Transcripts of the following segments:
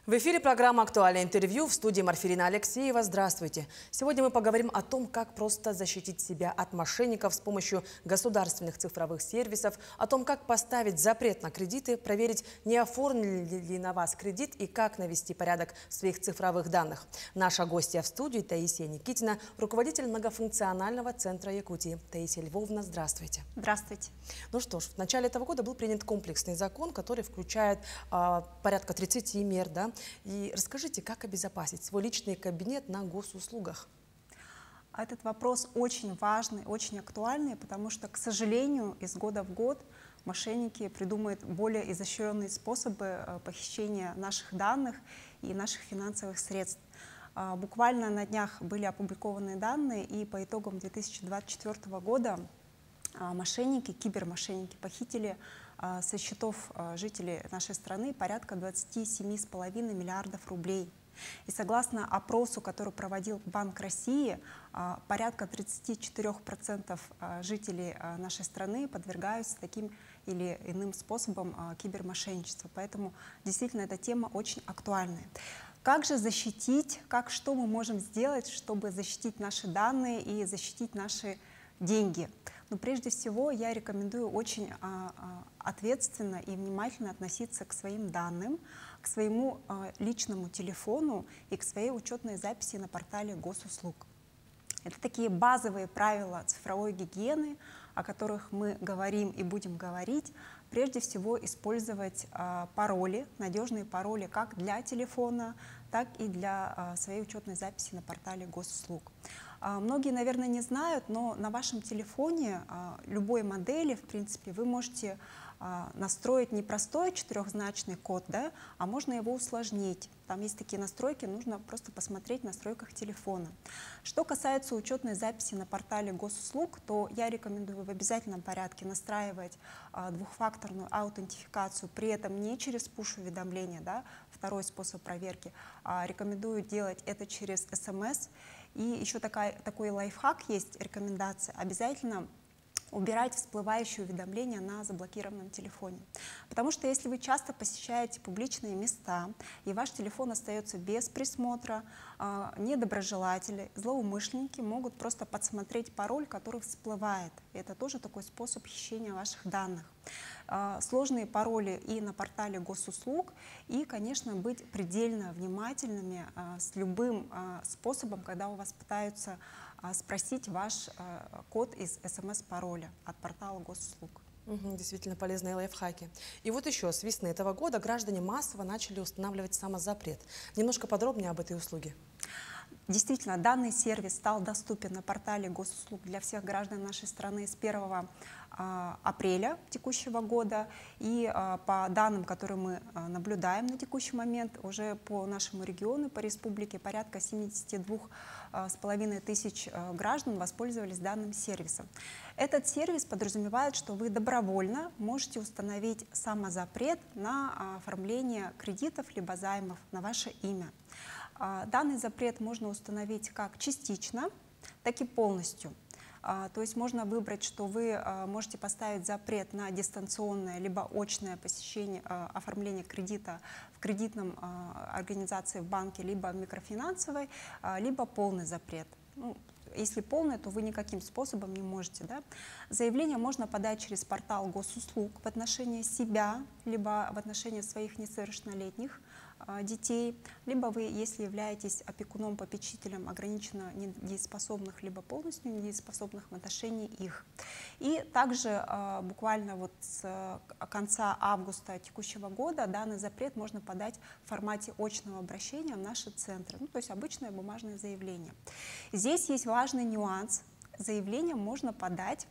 В эфире программа «Актуальное интервью», в студии Марфирина Алексеева. Здравствуйте. Сегодня мы поговорим о том, как просто защитить себя от мошенников с помощью государственных цифровых сервисов, о том, как поставить запрет на кредиты, проверить, не оформлен ли на вас кредит и как навести порядок в своих цифровых данных. Наша гостья в студии Таисия Никитина, руководитель многофункционального центра Якутии. Таисия Львовна, здравствуйте. Здравствуйте. Ну что ж, в начале этого года был принят комплексный закон, который включает порядка 30 мер, да? И расскажите, как обезопасить свой личный кабинет на госуслугах? Этот вопрос очень важный, очень актуальный, потому что, к сожалению, из года в год мошенники придумывают более изощренные способы похищения наших данных и наших финансовых средств. Буквально на днях были опубликованы данные, и по итогам 2024 года мошенники, кибермошенники похитили со счетов жителей нашей страны порядка 27,5 миллиардов рублей. И согласно опросу, который проводил Банк России, порядка 34% жителей нашей страны подвергаются таким или иным способам кибермошенничества. Поэтому действительно эта тема очень актуальная. Как же защитить, что мы можем сделать, чтобы защитить наши данные и защитить наши деньги? Но прежде всего я рекомендую очень ответственно и внимательно относиться к своим данным, к своему личному телефону и к своей учетной записи на портале госуслуг. Это такие базовые правила цифровой гигиены, о которых мы говорим и будем говорить. Прежде всего использовать пароли, надежные пароли как для телефона, так и для своей учетной записи на портале госуслуг. Многие, наверное, не знают, но на вашем телефоне любой модели, в принципе, вы можете настроить не простой четырехзначный код, да, а можно его усложнить. Там есть такие настройки, нужно просто посмотреть в настройках телефона. Что касается учетной записи на портале госуслуг, то я рекомендую в обязательном порядке настраивать двухфакторную аутентификацию, при этом не через пуш-уведомления, да, второй способ проверки, а рекомендую делать это через СМС. И еще такой лайфхак есть, рекомендация: обязательно убирать всплывающие уведомления на заблокированном телефоне. Потому что если вы часто посещаете публичные места, и ваш телефон остается без присмотра, недоброжелатели, злоумышленники могут просто подсмотреть пароль, который всплывает. Это тоже такой способ хищения ваших данных. Сложные пароли и на портале госуслуг, и, конечно, быть предельно внимательными с любым способом, когда у вас пытаются спросить ваш код из СМС-пароля от портала госуслуг. Действительно полезные лайфхаки. И вот еще с весны этого года граждане массово начали устанавливать самозапрет. Немножко подробнее об этой услуге. Действительно, данный сервис стал доступен на портале госуслуг для всех граждан нашей страны с 1 апреля текущего года. И по данным, которые мы наблюдаем на текущий момент, уже по нашему региону, по республике, порядка 72,5 тысяч граждан воспользовались данным сервисом. Этот сервис подразумевает, что вы добровольно можете установить самозапрет на оформление кредитов либо займов на ваше имя. Данный запрет можно установить как частично, так и полностью. То есть можно выбрать, что вы можете поставить запрет на дистанционное либо очное посещение, оформление кредита в кредитном организации в банке, либо в микрофинансовой, либо полный запрет. Если полный, то вы никаким способом не можете. Да? Заявление можно подать через портал госуслуг в отношении себя, либо в отношении своих несовершеннолетних детей, либо вы, если являетесь опекуном, попечителем ограниченно недееспособных, либо полностью недееспособных в отношении их. И также буквально вот с конца августа текущего года данный запрет можно подать в формате очного обращения в наши центры, то есть обычное бумажное заявление. Здесь есть важный нюанс: заявление можно подать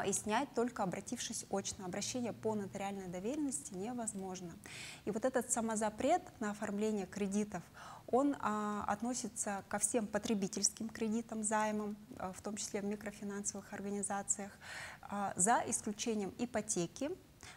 и снять, только обратившись очно. Обращение по нотариальной доверенности невозможно. И вот этот самозапрет на оформление кредитов, он относится ко всем потребительским кредитам, займам, в том числе в микрофинансовых организациях, за исключением ипотеки,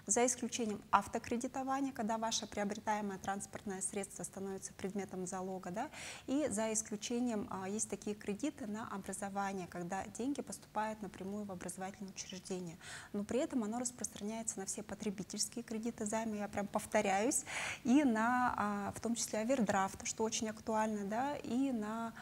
за исключением автокредитования, когда ваше приобретаемое транспортное средство становится предметом залога, да, и за исключением есть такие кредиты на образование, когда деньги поступают напрямую в образовательное учреждение. Но при этом оно распространяется на все потребительские кредиты, займы, я прям повторяюсь, и на, в том числе, овердрафт, что очень актуально, да, и на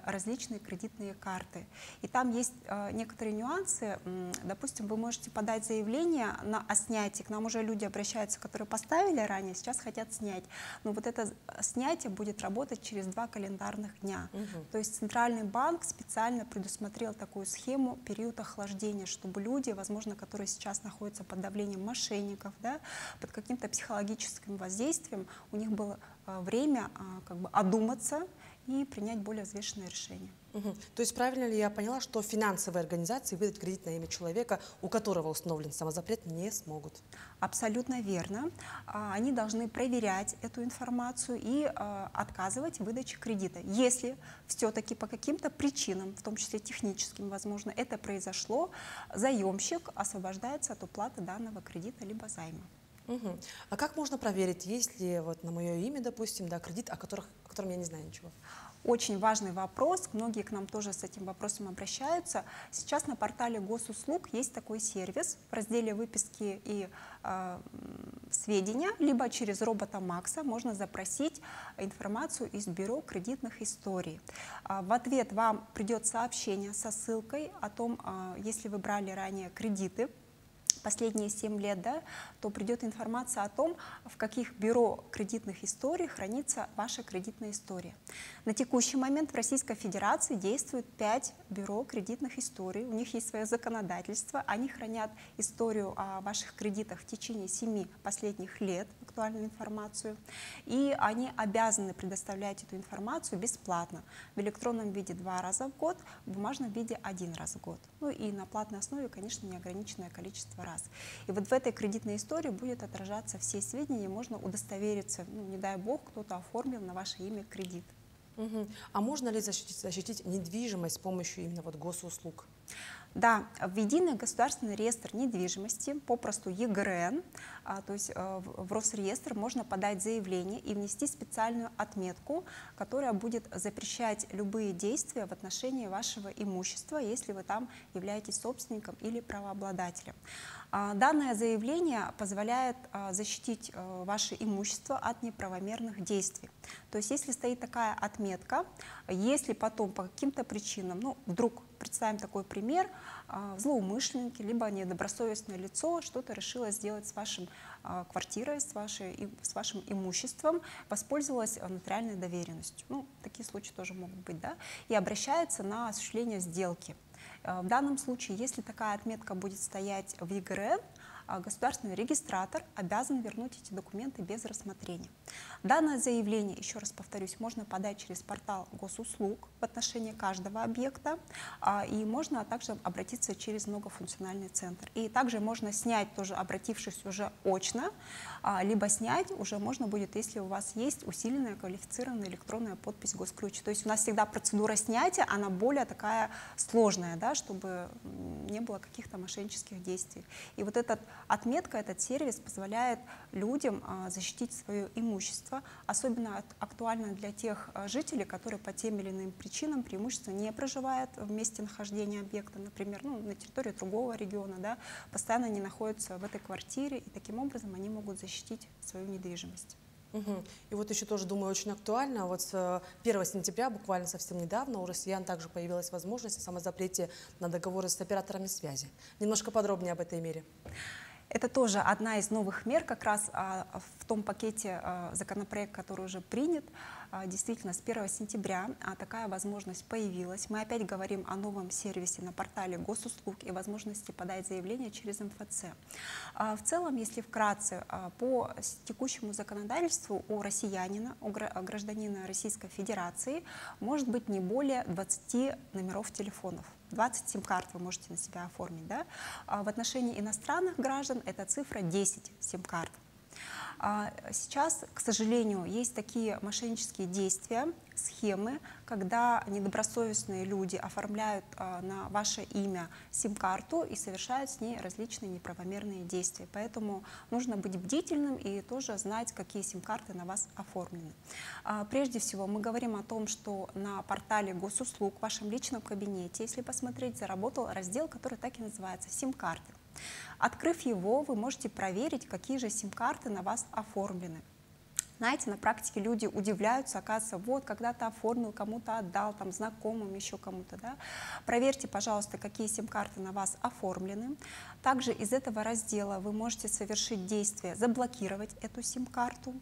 различные кредитные карты. И там есть некоторые нюансы. Допустим, вы можете подать заявление о снятии. К нам уже люди обращаются, которые поставили ранее, сейчас хотят снять. Но вот это снятие будет работать через 2 календарных дня. То есть Центральный банк специально предусмотрел такую схему период охлаждения, чтобы люди, возможно, которые сейчас находятся под давлением мошенников, да, под каким-то психологическим воздействием, у них было время как бы одуматься и принять более взвешенное решение. То есть правильно ли я поняла, что финансовые организации выдать кредит на имя человека, у которого установлен самозапрет, не смогут? Абсолютно верно. Они должны проверять эту информацию и отказывать в выдаче кредита. Если все-таки по каким-то причинам, в том числе техническим, возможно, это произошло, заемщик освобождается от уплаты данного кредита либо займа. А как можно проверить, есть ли вот на мое имя, допустим, да, кредит, о котором я не знаю ничего? Очень важный вопрос, многие к нам тоже с этим вопросом обращаются. Сейчас на портале госуслуг есть такой сервис в разделе выписки и сведения, либо через робота Макса можно запросить информацию из бюро кредитных историй. В ответ вам придет сообщение со ссылкой о том, если вы брали ранее кредиты, последние 7 лет, да, то придет информация о том, в каких бюро кредитных историй хранится ваша кредитная история. На текущий момент в Российской Федерации действует 5 бюро кредитных историй. У них есть свое законодательство. Они хранят историю о ваших кредитах в течение 7 последних лет, актуальную информацию. И они обязаны предоставлять эту информацию бесплатно. В электронном виде 2 раза в год, в бумажном виде 1 раз в год. Ну и на платной основе, конечно, неограниченное количество раз. И вот в этой кредитной истории будет отражаться все сведения, и можно удостовериться, ну, не дай бог, кто-то оформил на ваше имя кредит. А можно ли защитить недвижимость с помощью именно вот госуслуг? Да, в единый государственный реестр недвижимости, попросту ЕГРН, то есть в Росреестр можно подать заявление и внести специальную отметку, которая будет запрещать любые действия в отношении вашего имущества, если вы там являетесь собственником или правообладателем. Данное заявление позволяет защитить ваше имущество от неправомерных действий. То есть если стоит такая отметка, если потом по каким-то причинам, ну, вдруг, представим такой пример, злоумышленники, либо недобросовестное лицо что-то решило сделать с вашей квартирой, с вашим имуществом, воспользовалось нотариальной доверенностью. Ну, такие случаи тоже могут быть, да, и обращается на осуществление сделки. В данном случае, если такая отметка будет стоять в ЕГРН, государственный регистратор обязан вернуть эти документы без рассмотрения. Данное заявление, еще раз повторюсь, можно подать через портал госуслуг в отношении каждого объекта, и можно также обратиться через многофункциональный центр. И также можно снять, тоже обратившись уже очно, либо снять уже можно будет, если у вас есть усиленная квалифицированная электронная подпись Госключ. То есть у нас всегда процедура снятия, она более такая сложная, да, чтобы не было каких-то мошеннических действий. И вот эта отметка, этот сервис позволяет людям защитить свое имущество. Особенно актуально для тех жителей, которые по тем или иным причинам преимущественно не проживают в месте нахождения объекта, например, ну, на территории другого региона, да, постоянно не находятся в этой квартире, и таким образом они могут защитить свою недвижимость. И вот еще тоже, думаю, очень актуально. Вот с 1 сентября, буквально совсем недавно, у россиян также появилась возможность о самозапрете на договоры с операторами связи. Немножко подробнее об этой мере. Это тоже одна из новых мер, как раз в том пакете законопроект, который уже принят. Действительно, с 1 сентября такая возможность появилась. Мы опять говорим о новом сервисе на портале госуслуг и возможности подать заявление через МФЦ. В целом, если вкратце, по текущему законодательству у россиянина, у гражданина Российской Федерации может быть не более 20 номеров телефонов. 20 сим-карт вы можете на себя оформить. Да? В отношении иностранных граждан эта цифра 10 сим-карт. Сейчас, к сожалению, есть такие мошеннические действия, схемы, когда недобросовестные люди оформляют на ваше имя сим-карту и совершают с ней различные неправомерные действия. Поэтому нужно быть бдительным и тоже знать, какие сим-карты на вас оформлены. Прежде всего, мы говорим о том, что на портале госуслуг в вашем личном кабинете, если посмотреть, заработал раздел, который так и называется «Сим-карты». Открыв его, вы можете проверить, какие же сим-карты на вас оформлены. Знаете, на практике люди удивляются, оказывается, вот когда-то оформил, кому-то отдал, там, знакомым, еще кому-то. Да? Проверьте, пожалуйста, какие сим-карты на вас оформлены. Также из этого раздела вы можете совершить действие заблокировать эту сим-карту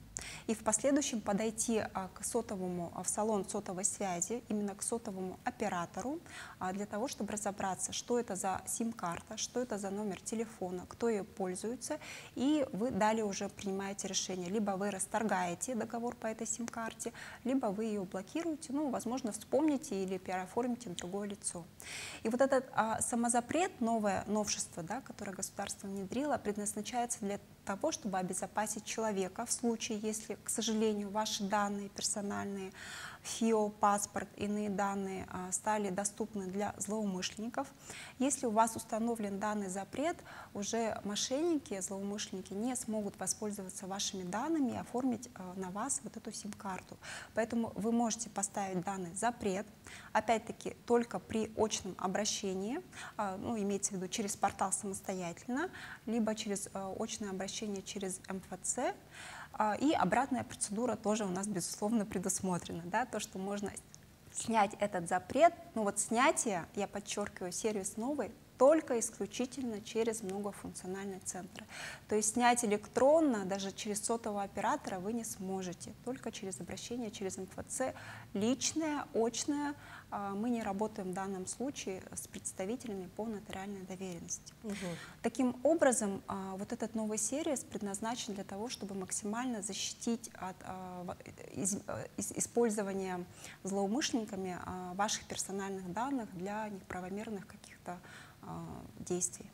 и в последующем подойти в салон сотовой связи, именно к сотовому оператору, для того, чтобы разобраться, что это за сим-карта, что это за номер телефона, кто ее пользуется, и вы далее уже принимаете решение. Либо вы расторгаете договор по этой сим-карте, либо вы ее блокируете, ну, возможно, вспомните или переоформите на другое лицо. И вот этот самозапрет, новое новшество, да, которое государство внедрило, предназначается для того, чтобы обезопасить человека в случае, если, к сожалению, ваши данные персональные, ФИО, паспорт, иные данные стали доступны для злоумышленников. Если у вас установлен данный запрет, уже мошенники, злоумышленники не смогут воспользоваться вашими данными и оформить на вас вот эту сим-карту. Поэтому вы можете поставить данный запрет, опять-таки только при очном обращении, ну, имеется в виду через портал самостоятельно, либо через очное обращение через МФЦ. И обратная процедура тоже у нас, безусловно, предусмотрена. Да? То, что можно снять этот запрет, но вот снятие, я подчеркиваю, сервис новый, только исключительно через многофункциональный центр. То есть снять электронно, даже через сотового оператора вы не сможете, только через обращение, через МФЦ, личное, очное. Мы не работаем в данном случае с представителями по нотариальной доверенности. Таким образом, вот этот новый сервис предназначен для того, чтобы максимально защитить от использования злоумышленниками ваших персональных данных для неправомерных каких-то действий.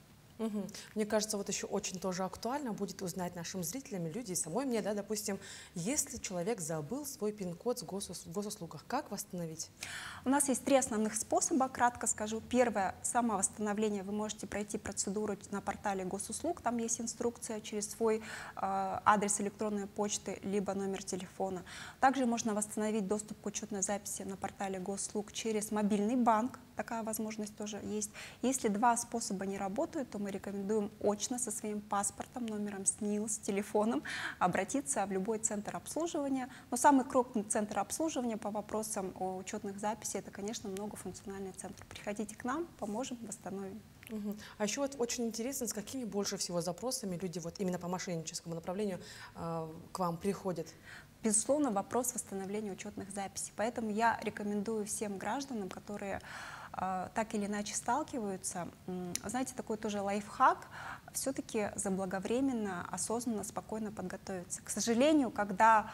Мне кажется, вот еще очень тоже актуально будет узнать нашим зрителям, люди и самой мне, да, допустим, если человек забыл свой пин-код в госуслугах, как восстановить? У нас есть 3 основных способа, кратко скажу. Первое, самовосстановление. Вы можете пройти процедуру на портале госуслуг, там есть инструкция через свой адрес электронной почты, либо номер телефона. Также можно восстановить доступ к учетной записи на портале госуслуг через мобильный банк, такая возможность тоже есть. Если 2 способа не работают, то мы рекомендуем очно со своим паспортом, номером СНИЛС, телефоном обратиться в любой центр обслуживания. Но самый крупный центр обслуживания по вопросам учетных записей — это, конечно, многофункциональный центр. Приходите к нам, поможем, восстановим. А еще вот очень интересно, с какими больше всего запросами люди вот именно по мошенническому направлению к вам приходят? Безусловно, вопрос восстановления учетных записей. Поэтому я рекомендую всем гражданам, которые так или иначе сталкиваются, знаете, такой тоже лайфхак, все-таки заблаговременно, осознанно, спокойно подготовиться. К сожалению, когда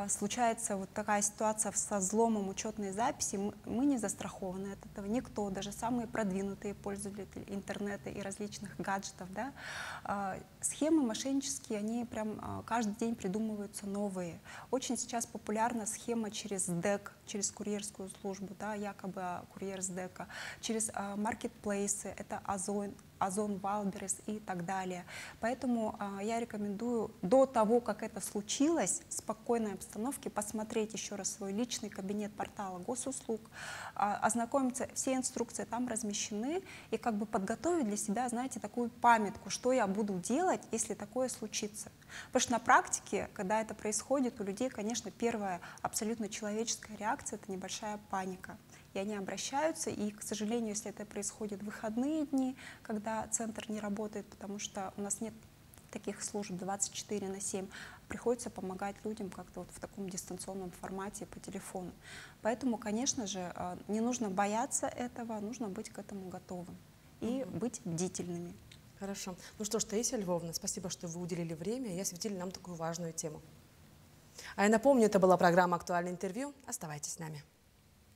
случается вот такая ситуация со взломом учетной записи, мы не застрахованы от этого, никто, даже самые продвинутые пользователи интернета и различных гаджетов. Да? Схемы мошеннические, они прям каждый день придумываются новые. Очень сейчас популярна схема через ДЭК, через курьерскую службу, да, якобы курьер с ДЭКа, через маркетплейсы, это Озон, Вайлдберрис и так далее. Поэтому я рекомендую до того, как это случилось, в спокойной обстановке посмотреть еще раз свой личный кабинет портала госуслуг, ознакомиться, все инструкции там размещены, и как бы подготовить для себя, знаете, такую памятку, что я буду делать, если такое случится. Потому что на практике, когда это происходит, у людей, конечно, первая абсолютно человеческая реакция — это небольшая паника. И они обращаются, и, к сожалению, если это происходит в выходные дни, когда центр не работает, потому что у нас нет таких служб 24/7, приходится помогать людям как-то вот в таком дистанционном формате по телефону. Поэтому, конечно же, не нужно бояться этого, нужно быть к этому готовым и быть бдительными. Хорошо. Ну что ж, Таисия Львовна, спасибо, что вы уделили время и осветили нам такую важную тему. А я напомню, это была программа «Актуальное интервью». Оставайтесь с нами.